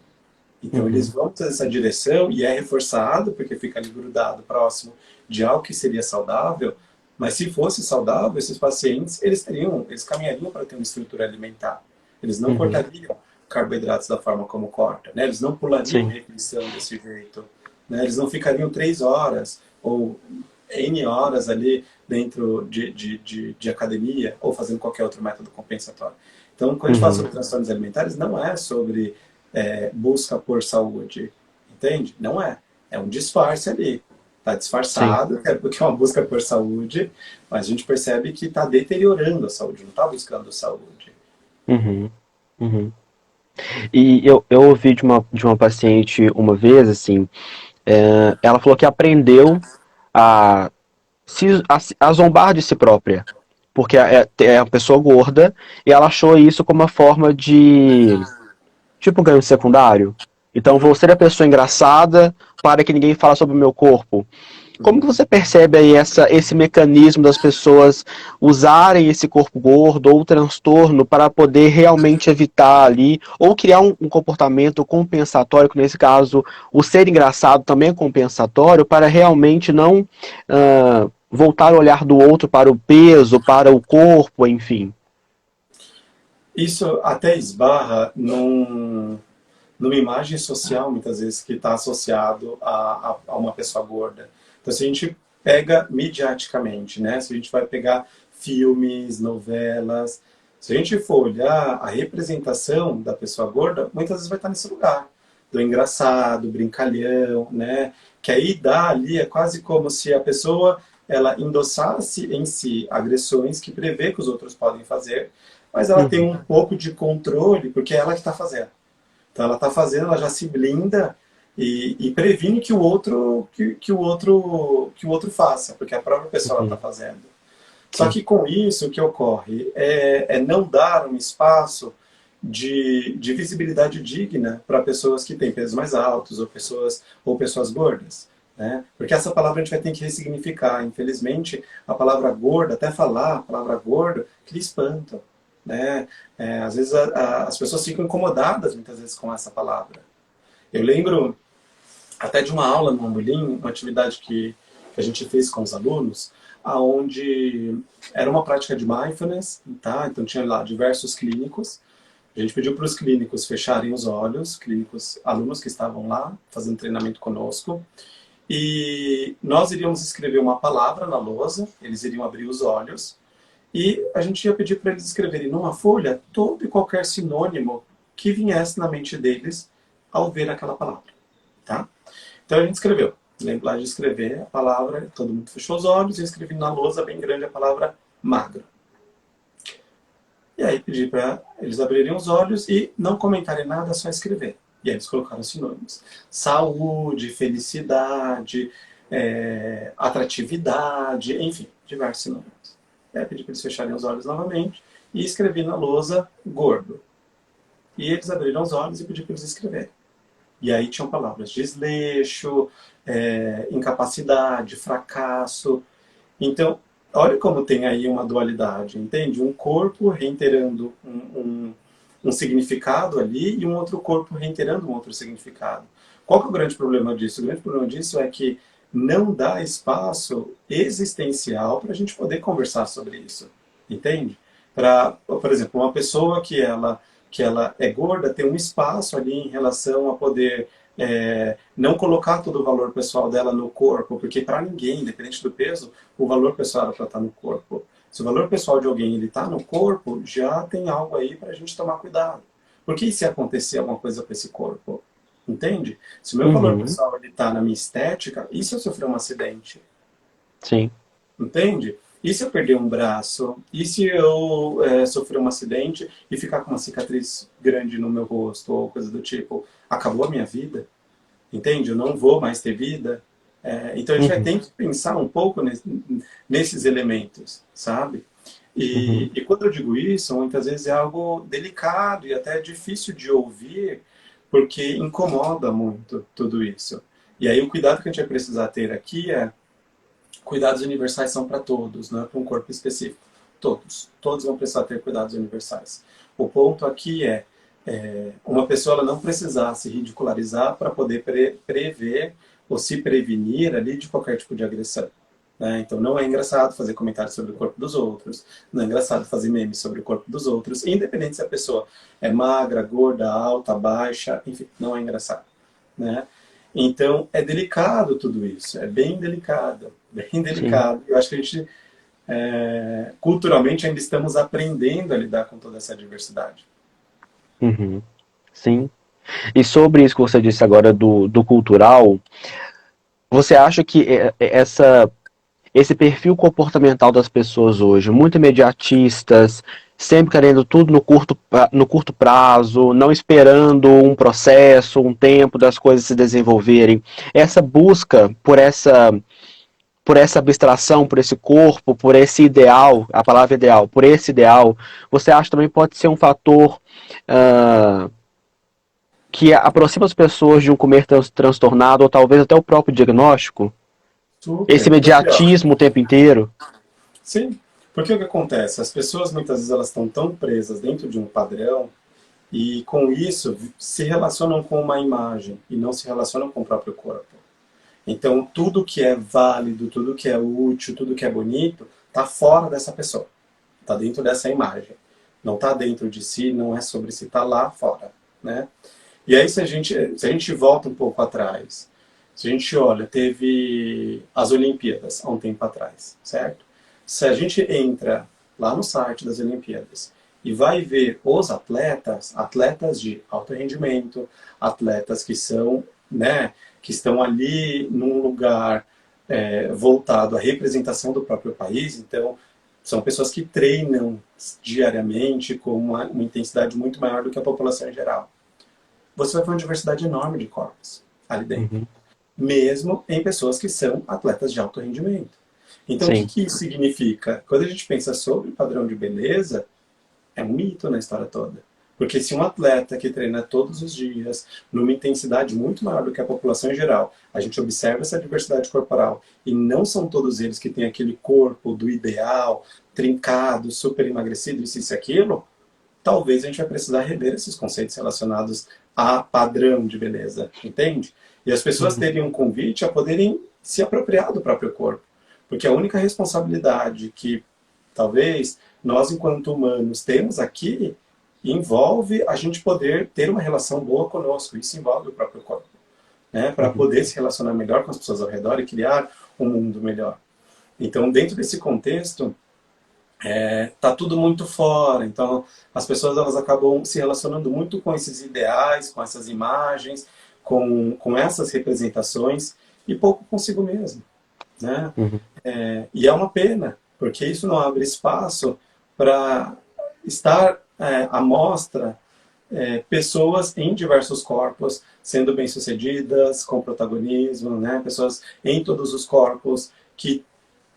[SPEAKER 2] Então, eles
[SPEAKER 1] Uhum.
[SPEAKER 2] vão ter essa direção e é reforçado, porque fica ali grudado próximo de algo que seria saudável, mas se fosse saudável, esses pacientes, eles caminhariam para ter uma estrutura alimentar. Eles não
[SPEAKER 1] Uhum.
[SPEAKER 2] cortariam carboidratos da forma como corta, né? Eles não pulariam
[SPEAKER 1] Sim.
[SPEAKER 2] refeição desse jeito, né? Eles não ficariam 3 horas ou N horas ali dentro de academia ou fazendo qualquer outro método compensatório. Então, quando a gente fala
[SPEAKER 1] Uhum.
[SPEAKER 2] sobre transtornos alimentares, não é sobre busca por saúde, entende? Não é. É um disfarce ali. Está
[SPEAKER 1] Sim.
[SPEAKER 2] disfarçado, porque é uma busca por saúde, mas a gente percebe que está deteriorando a saúde, não está buscando saúde.
[SPEAKER 1] Uhum. Uhum. E eu ouvi de uma paciente uma vez, assim, ela falou que aprendeu a, a zombar de si própria. Porque é uma pessoa gorda e ela achou isso como uma forma de, tipo um ganho secundário. Então, vou
[SPEAKER 2] Uhum,
[SPEAKER 1] ser a pessoa engraçada para que ninguém fale sobre o meu corpo. Como que
[SPEAKER 2] uhum.
[SPEAKER 1] você percebe aí esse mecanismo das pessoas usarem esse corpo gordo ou transtorno para poder realmente evitar ali, ou criar um comportamento compensatório, que nesse caso o ser engraçado também é compensatório, para realmente não voltar o olhar do outro para o peso, para o corpo, enfim.
[SPEAKER 2] Isso até esbarra numa imagem social, muitas vezes, que está associado a uma pessoa gorda. Então, se a gente pega mediaticamente, né? Se a gente vai pegar filmes, novelas, se a gente for olhar a representação da pessoa gorda, muitas vezes vai estar nesse lugar, do engraçado, brincalhão, né? Que aí dá ali, é quase como se a pessoa ela endossasse em si agressões que prevê que os outros podem fazer, mas ela tem
[SPEAKER 1] Uhum,
[SPEAKER 2] um pouco de controle, porque é ela que está fazendo. Então ela está fazendo, ela já se blinda e previne que o outro faça, porque a própria pessoa está
[SPEAKER 1] uhum,
[SPEAKER 2] fazendo. Só
[SPEAKER 1] sim.
[SPEAKER 2] que com isso o que ocorre é não dar um espaço de visibilidade digna para pessoas que têm pesos mais altos ou pessoas gordas. Né? Porque essa palavra a gente vai ter que ressignificar. Infelizmente, a palavra gorda, até falar a palavra gordo, cria espanto. Né? Às vezes as pessoas ficam incomodadas muitas vezes com essa palavra. Eu lembro até de uma aula no Ambulim, uma atividade que a gente fez com os alunos, aonde era uma prática de mindfulness, tá? Então tinha lá diversos clínicos. A gente pediu para os clínicos fecharem os olhos, clínicos, alunos que estavam lá fazendo treinamento conosco, e nós iríamos escrever uma palavra na lousa, eles iriam abrir os olhos, e a gente ia pedir para eles escreverem numa folha todo e qualquer sinônimo que viesse na mente deles ao ver aquela palavra, tá? Então a gente escreveu. Lembro lá de escrever a palavra, todo mundo fechou os olhos e eu escrevi na lousa bem grande a palavra magro. E aí pedi para eles abrirem os olhos e não comentarem nada, só escrever. E aí eles colocaram sinônimos. Saúde, felicidade, atratividade, enfim, diversos sinônimos. E aí pedi para eles fecharem os olhos novamente e escrevi na lousa gordo. E eles abriram os olhos e pedi para eles escreverem. E aí tinham palavras desleixo, incapacidade, fracasso. Então, olha como tem aí uma dualidade, entende? Um corpo reiterando um significado ali e um outro corpo reiterando um outro significado. Qual que é o grande problema disso? O grande problema disso é que não dá espaço existencial para a gente poder conversar sobre isso, entende? Por exemplo, uma pessoa que ela é gorda tem um espaço ali em relação a poder não colocar todo o valor pessoal dela no corpo, porque para ninguém, independente do peso, o valor pessoal ela está no corpo. Se o valor pessoal de alguém está no corpo, já tem algo aí para a gente tomar cuidado. Porque e se acontecer alguma coisa com esse corpo? Entende? Se o meu valor
[SPEAKER 1] Uhum,
[SPEAKER 2] pessoal está na minha estética, e se eu sofrer um acidente?
[SPEAKER 1] sim.
[SPEAKER 2] Entende? E se eu perder um braço? E se eu sofrer um acidente e ficar com uma cicatriz grande no meu rosto ou coisa do tipo? Acabou a minha vida? entende? Eu não vou mais ter vida. Então a gente vai
[SPEAKER 1] Uhum,
[SPEAKER 2] ter que pensar um pouco nesses elementos, sabe?
[SPEAKER 1] uhum,
[SPEAKER 2] E quando eu digo isso, muitas vezes é algo delicado e até difícil de ouvir, porque incomoda muito tudo isso. E aí o cuidado que a gente vai precisar ter aqui é cuidados universais são para todos, não é para um corpo específico. Todos. Todos vão precisar ter cuidados universais. O ponto aqui uma pessoa ela não precisar se ridicularizar para poder prever ou se prevenir ali de qualquer tipo de agressão. Né? Então não é engraçado fazer comentários sobre o corpo dos outros, não é engraçado fazer memes sobre o corpo dos outros, independente se a pessoa é magra, gorda, alta, baixa, enfim, não é engraçado. Né? Então é delicado tudo isso, é bem delicado, bem
[SPEAKER 1] sim.
[SPEAKER 2] delicado. Eu acho que a gente, culturalmente, ainda estamos aprendendo a lidar com toda essa diversidade.
[SPEAKER 1] Uhum, sim. E sobre isso que você disse agora do cultural, você acha que esse perfil comportamental das pessoas hoje, muito imediatistas, sempre querendo tudo no curto prazo, não esperando um processo, um tempo das coisas se desenvolverem, essa busca por essa abstração, por esse corpo, por esse ideal, a palavra ideal, por esse ideal, você acha que também pode ser um fator uh, que aproxima as pessoas de um comer transtornado ou talvez até o próprio diagnóstico? Esse
[SPEAKER 2] Super, porque ó,
[SPEAKER 1] imediatismo o tempo inteiro?
[SPEAKER 2] sim, porque o que acontece? As pessoas muitas vezes elas estão tão presas dentro de um padrão e com isso se relacionam com uma imagem e não se relacionam com o próprio corpo. Então tudo que é válido, tudo que é útil, tudo que é bonito está fora dessa pessoa, está dentro dessa imagem, não está dentro de si, não é sobre si, está lá fora, né? E aí se a gente volta um pouco atrás, se a gente olha, teve as Olimpíadas há um tempo atrás, certo? Se a gente entra lá no site das Olimpíadas e vai ver os atletas, atletas de alto rendimento, atletas que são, né, que estão ali num lugar voltado à representação do próprio país, então são pessoas que treinam diariamente com uma intensidade muito maior do que a população em geral. Você vai ter uma diversidade enorme de corpos ali dentro,
[SPEAKER 1] Uhum.
[SPEAKER 2] mesmo em pessoas que são atletas de alto rendimento. Então, o que,
[SPEAKER 1] Sim.
[SPEAKER 2] que isso significa? Quando a gente pensa sobre padrão de beleza, é um mito na história toda. Porque se um atleta que treina todos os dias, numa intensidade muito maior do que a população em geral, a gente observa essa diversidade corporal, e não são todos eles que têm aquele corpo do ideal, trincado, super emagrecido, isso e aquilo, talvez a gente vai precisar rever esses conceitos relacionados a padrão de beleza, entende? E as pessoas
[SPEAKER 1] Uhum.
[SPEAKER 2] teriam um convite a poderem se apropriar do próprio corpo. Porque a única responsabilidade que talvez nós, enquanto humanos, temos aqui envolve a gente poder ter uma relação boa conosco. Isso envolve o próprio corpo, né? Para
[SPEAKER 1] Uhum.
[SPEAKER 2] poder se relacionar melhor com as pessoas ao redor e criar um mundo melhor. Então, dentro desse contexto, tá tudo muito fora. Então, as pessoas elas acabam se relacionando muito com esses ideais, com essas imagens, com essas representações e pouco consigo mesmo, né?
[SPEAKER 1] Uhum.
[SPEAKER 2] E é uma pena, porque isso não abre espaço para estar à mostra pessoas em diversos corpos sendo bem-sucedidas, com protagonismo, né? Pessoas em todos os corpos que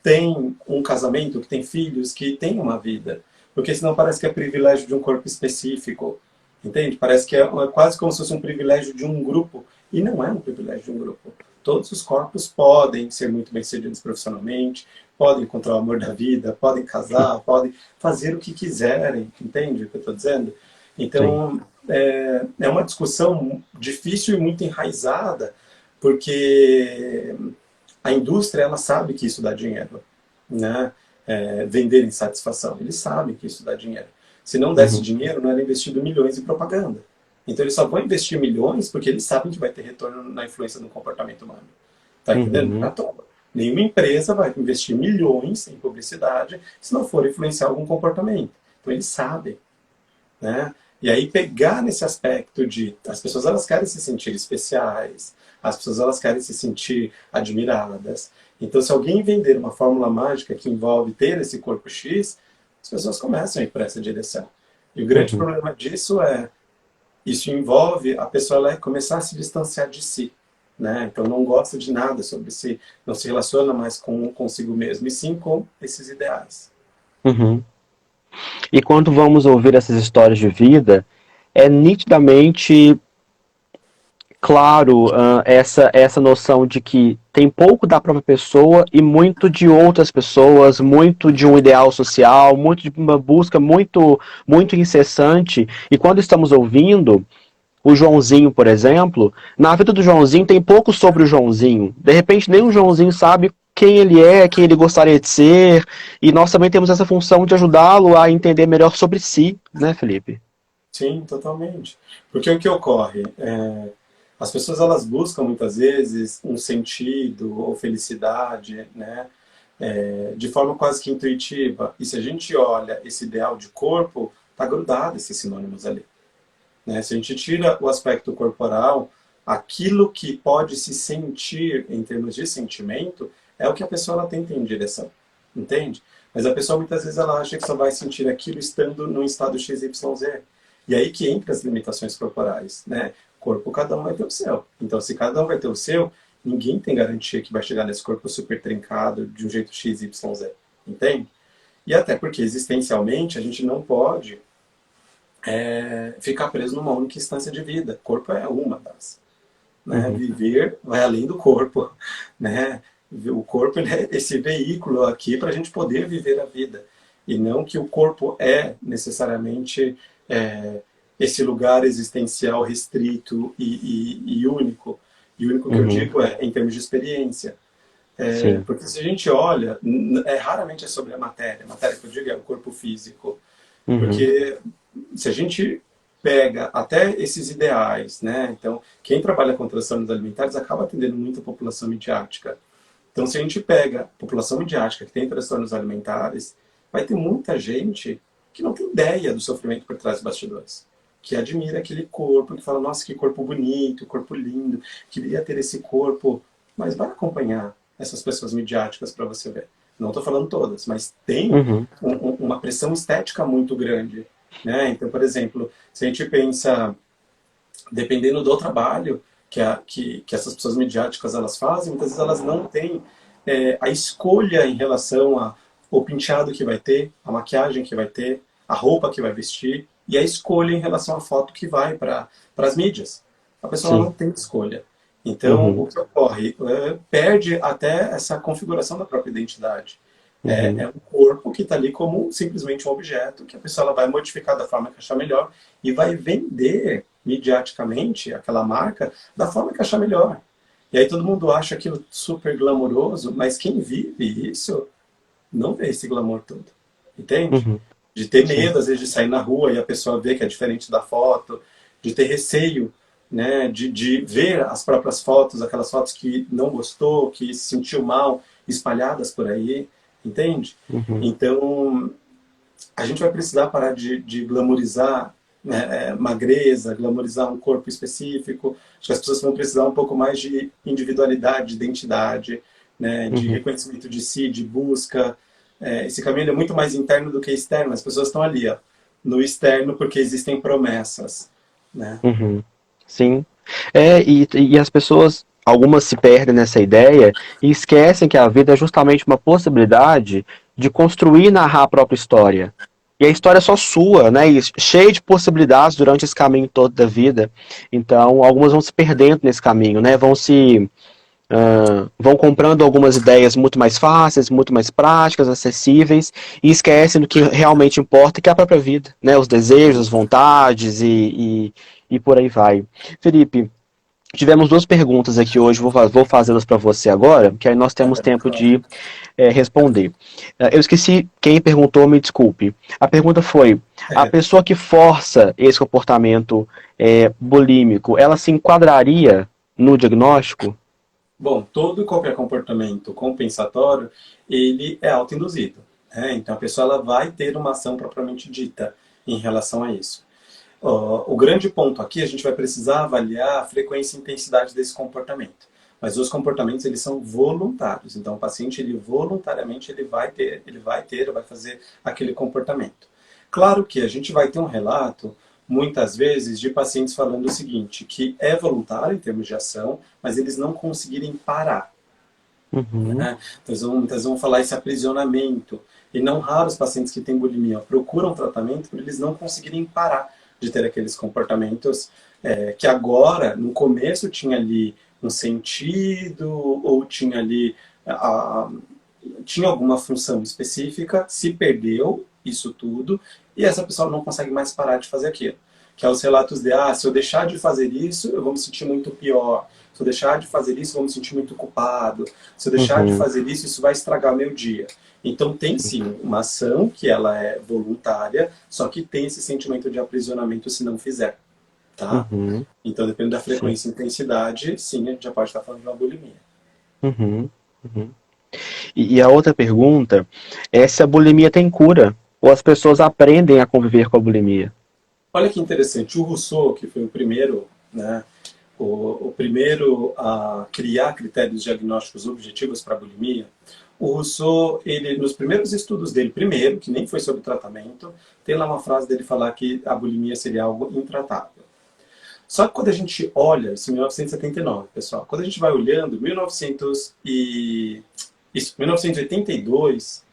[SPEAKER 2] tem um casamento, que tem filhos, que tem uma vida. Porque senão parece que é privilégio de um corpo específico. Entende? Parece que é quase como se fosse um privilégio de um grupo. E não é um privilégio de um grupo. Todos os corpos podem ser muito bem-sucedidos profissionalmente, podem encontrar o amor da vida, podem casar, podem fazer o que quiserem. Entende o que eu estou dizendo?
[SPEAKER 1] Sim.
[SPEAKER 2] Então, é uma discussão difícil e muito enraizada, porque a indústria ela sabe que isso dá dinheiro, né? Vender insatisfação. Eles sabem que isso dá dinheiro. Se não desse
[SPEAKER 1] Uhum.
[SPEAKER 2] dinheiro, não era investido milhões em propaganda. Então eles só vão investir milhões porque eles sabem que vai ter retorno na influência no comportamento humano. Tá entendendo? Não é à
[SPEAKER 1] Uhum.
[SPEAKER 2] toa. Nenhuma empresa vai investir milhões em publicidade se não for influenciar algum comportamento. Então eles sabem, né? E aí pegar nesse aspecto de as pessoas elas querem se sentir especiais, as pessoas elas querem se sentir admiradas. Então, se alguém vender uma fórmula mágica que envolve ter esse corpo X, as pessoas começam a ir para essa direção. E o grande
[SPEAKER 1] Uhum.
[SPEAKER 2] problema disso isso envolve a pessoa ela começar a se distanciar de si. né? Então não gosta de nada sobre si, não se relaciona mais com consigo mesmo, e sim com esses ideais.
[SPEAKER 1] Uhum. E quando vamos ouvir essas histórias de vida, é nitidamente claro, essa noção de que tem pouco da própria pessoa e muito de outras pessoas, muito de um ideal social, muito de uma busca muito incessante. E quando estamos ouvindo o Joãozinho, por exemplo, na vida do Joãozinho tem pouco sobre o Joãozinho. De repente, nem o Joãozinho sabe quem ele é, quem ele gostaria de ser, e nós também temos essa função de ajudá-lo a entender melhor sobre si, né, Felipe?
[SPEAKER 2] Sim, totalmente. Porque o que ocorre? As pessoas elas buscam muitas vezes um sentido ou felicidade, né? De forma quase que intuitiva. E se a gente olha esse ideal de corpo, tá grudado esses sinônimos ali, né? Se a gente tira o aspecto corporal, aquilo que pode se sentir em termos de sentimento é o que a pessoa ela tenta em direção, entende? Mas a pessoa muitas vezes ela acha que só vai sentir aquilo estando no estado XYZ. E aí que entra as limitações corporais, né? Corpo, cada um vai ter o seu. Então, se cada um vai ter o seu, ninguém tem garantia que vai chegar nesse corpo super trincado de um jeito XYZ, entende? E até porque, existencialmente, a gente não pode ficar preso numa única instância de vida. O corpo é uma das. Né?
[SPEAKER 1] Uhum,
[SPEAKER 2] Viver vai além do corpo. Né? O corpo ele é esse veículo aqui para a gente poder viver a vida. E não que o corpo é necessariamente esse lugar existencial restrito e único. E único que eu
[SPEAKER 1] uhum,
[SPEAKER 2] digo é em termos de experiência.
[SPEAKER 1] sim.
[SPEAKER 2] Porque se a gente olha, raramente é sobre a matéria. A matéria que eu digo é o corpo físico.
[SPEAKER 1] Uhum,
[SPEAKER 2] Porque se a gente pega até esses ideais, né? Então, quem trabalha com transtornos alimentares acaba atendendo muito a população midiática. Então, se a gente pega a população midiática que tem transtornos alimentares, vai ter muita gente que não tem ideia do sofrimento por trás dos bastidores, que admira aquele corpo, que fala, nossa, que corpo bonito, corpo lindo, queria ter esse corpo, mas vai acompanhar essas pessoas midiáticas para você ver. Não estou falando todas, mas tem
[SPEAKER 1] uhum,
[SPEAKER 2] uma pressão estética muito grande, né? Então, por exemplo, se a gente pensa, dependendo do trabalho que essas pessoas midiáticas elas fazem, muitas vezes elas não têm a escolha em relação ao penteado que vai ter, a maquiagem que vai ter, a roupa que vai vestir e a escolha em relação à foto que vai para as mídias. A pessoa
[SPEAKER 1] sim.
[SPEAKER 2] não tem escolha. Então,
[SPEAKER 1] Uhum,
[SPEAKER 2] o que ocorre? Perde até essa configuração da própria identidade.
[SPEAKER 1] uhum,
[SPEAKER 2] É um corpo que está ali como simplesmente um objeto que a pessoa ela vai modificar da forma que achar melhor e vai vender mediaticamente aquela marca da forma que achar melhor. E aí todo mundo acha aquilo super glamouroso, mas quem vive isso não vê esse glamour todo. Entende?
[SPEAKER 1] uhum,
[SPEAKER 2] De ter
[SPEAKER 1] sim.
[SPEAKER 2] medo, às vezes, de sair na rua e a pessoa vê que é diferente da foto, de ter receio, né, de ver as próprias fotos, aquelas fotos que não gostou, que se sentiu mal, espalhadas por aí, entende?
[SPEAKER 1] Uhum.
[SPEAKER 2] Então, a gente vai precisar parar de glamourizar, né, magreza, glamourizar um corpo específico. Acho que as pessoas vão precisar um pouco mais de individualidade, de identidade, né, de
[SPEAKER 1] Uhum,
[SPEAKER 2] reconhecimento de si, de busca. Esse caminho é muito mais interno do que externo. As pessoas estão ali, ó, no externo porque existem promessas, né?
[SPEAKER 1] uhum, sim. E as pessoas, algumas se perdem nessa ideia e esquecem que a vida é justamente uma possibilidade de construir e narrar a própria história. E a história é só sua, né? E cheia de possibilidades durante esse caminho todo da vida. Então, algumas vão se perdendo nesse caminho, né? Vão comprando algumas ideias muito mais fáceis, muito mais práticas, acessíveis, e esquecem do que realmente importa, que é a própria vida, né? Os desejos, as vontades e por aí vai. Felipe, tivemos duas perguntas aqui hoje, vou fazê-las para você agora, que aí nós temos tempo de responder. Eu esqueci quem perguntou, me desculpe. A pergunta foi: a pessoa que força esse comportamento bulímico, ela se enquadraria no diagnóstico?
[SPEAKER 2] Bom, todo e qualquer comportamento compensatório, ele é autoinduzido. Né? Então, a pessoa ela vai ter uma ação propriamente dita em relação a isso. O grande ponto aqui, a gente vai precisar avaliar a frequência e intensidade desse comportamento. Mas os comportamentos, eles são voluntários. Então, o paciente, ele voluntariamente, ele vai fazer aquele comportamento. Claro que a gente vai ter um relato muitas vezes, de pacientes falando o seguinte, que é voluntário em termos de ação, mas eles não conseguirem parar.
[SPEAKER 1] Uhum.
[SPEAKER 2] Né? Então, muitas vão falar esse aprisionamento. E não raros pacientes que têm bulimia procuram tratamento por eles não conseguirem parar de ter aqueles comportamentos que agora, no começo, tinha ali um sentido ou tinha ali tinha alguma função específica, se perdeu isso tudo e essa pessoa não consegue mais parar de fazer aquilo. Que é os relatos de, se eu deixar de fazer isso, eu vou me sentir muito pior. Se eu deixar de fazer isso, eu vou me sentir muito culpado. Se eu deixar de
[SPEAKER 1] Uhum.
[SPEAKER 2] fazer isso, isso vai estragar meu dia. Então tem sim uma ação que ela é voluntária, só que tem esse sentimento de aprisionamento se não fizer. Tá?
[SPEAKER 1] Uhum.
[SPEAKER 2] Então, dependendo da
[SPEAKER 1] Sim.
[SPEAKER 2] frequência e intensidade, sim, a gente já pode estar falando de uma bulimia.
[SPEAKER 1] Uhum. Uhum. E a outra pergunta é se a bulimia tem cura, ou as pessoas aprendem a conviver com a bulimia.
[SPEAKER 2] Olha que interessante, o Rousseau, que foi o primeiro, né, o primeiro a criar critérios diagnósticos objetivos para a bulimia, o Rousseau, ele, nos primeiros estudos dele, primeiro, que nem foi sobre tratamento, tem lá uma frase dele falar que a bulimia seria algo intratável. Só que quando a gente olha, isso em 1979, pessoal, quando a gente vai olhando, 1982,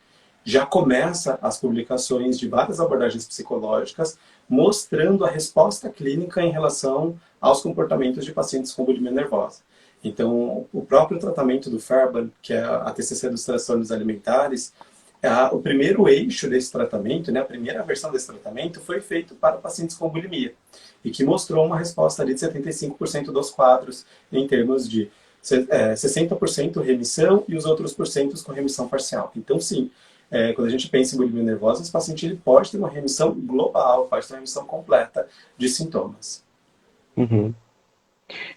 [SPEAKER 2] já começa as publicações de várias abordagens psicológicas mostrando a resposta clínica em relação aos comportamentos de pacientes com bulimia nervosa. Então, o próprio tratamento do Fairbairn, que é a TCC dos transtornos alimentares, o primeiro eixo desse tratamento, né, a primeira versão desse tratamento, foi feito para pacientes com bulimia, e que mostrou uma resposta ali de 75% dos quadros, em termos de 60% remissão e os outros porcentos com remissão parcial. Então, sim, quando a gente pensa em bulimia nervosa, esse paciente ele pode ter uma remissão global, pode ter uma remissão completa de sintomas.
[SPEAKER 1] Uhum.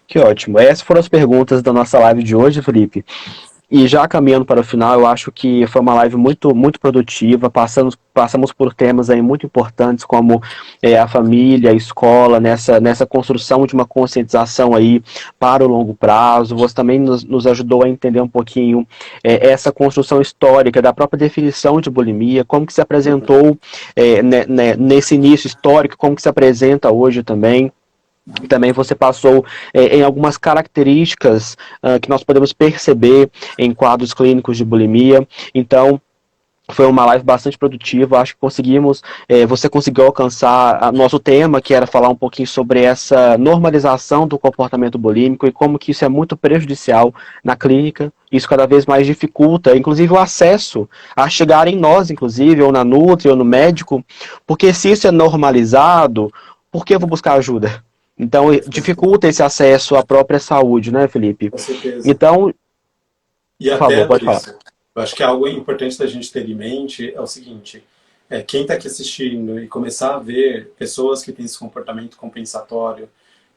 [SPEAKER 1] Que ótimo. Essas foram as perguntas da nossa live de hoje, Felipe. E já caminhando para o final, eu acho que foi uma live muito, muito produtiva. Passamos por temas aí muito importantes, como a família, a escola, nessa construção de uma conscientização aí para o longo prazo. Você também nos ajudou a entender um pouquinho essa construção histórica da própria definição de bulimia, como que se apresentou nesse início histórico, como que se apresenta hoje também. Também você passou em algumas características que nós podemos perceber em quadros clínicos de bulimia. Então, foi uma live bastante produtiva, acho que você conseguiu alcançar nosso tema, que era falar um pouquinho sobre essa normalização do comportamento bulímico e como que isso é muito prejudicial na clínica. Isso cada vez mais dificulta, inclusive, o acesso a chegar em nós, inclusive, ou na Nutri, ou no médico, porque se isso é normalizado, por que eu vou buscar ajuda? Então, dificulta esse acesso à própria saúde, né, Felipe?
[SPEAKER 2] Com certeza.
[SPEAKER 1] Então,
[SPEAKER 2] E
[SPEAKER 1] por
[SPEAKER 2] até,
[SPEAKER 1] favor, pode falar.
[SPEAKER 2] Luiz, eu acho que algo importante da gente ter em mente é o seguinte, quem está aqui assistindo e começar a ver pessoas que têm esse comportamento compensatório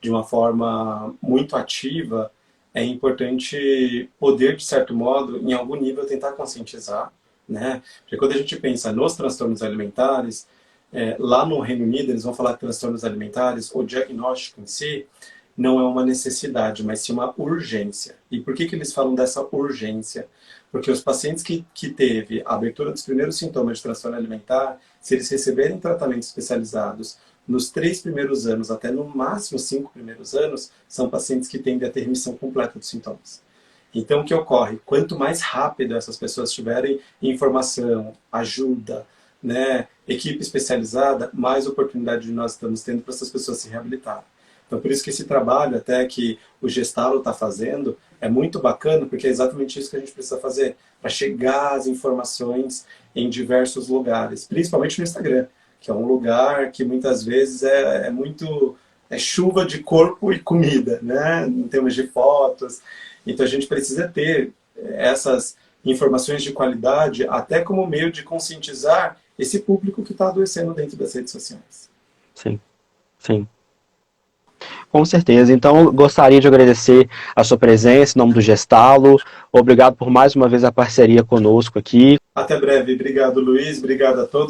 [SPEAKER 2] de uma forma muito ativa, é importante poder, de certo modo, em algum nível, tentar conscientizar, né? Porque quando a gente pensa nos transtornos alimentares, lá no Reino Unido eles vão falar que transtornos alimentares, o diagnóstico em si, não é uma necessidade, mas sim uma urgência. E por que eles falam dessa urgência? Porque os pacientes que teve a abertura dos primeiros sintomas de transtorno alimentar, se eles receberem tratamentos especializados nos 3 primeiros anos, até no máximo 5 primeiros anos, são pacientes que tendem a ter remissão completa dos sintomas. Então, o que ocorre? Quanto mais rápido essas pessoas tiverem informação, ajuda, né, equipe especializada, mais oportunidade nós estamos tendo para essas pessoas se reabilitarem. Então, por isso que esse trabalho até que o Gestalo está fazendo é muito bacana, porque é exatamente isso que a gente precisa fazer, para chegar às informações em diversos lugares, principalmente no Instagram, que é um lugar que muitas vezes é muito chuva de corpo e comida, né, em termos de fotos. Então, a gente precisa ter essas informações de qualidade até como meio de conscientizar esse público que está adoecendo dentro das redes sociais.
[SPEAKER 1] Sim, sim. Com certeza. Então, gostaria de agradecer a sua presença em nome do Gestalo. Obrigado por mais uma vez a parceria conosco aqui.
[SPEAKER 2] Até breve. Obrigado, Luiz. Obrigado a todos.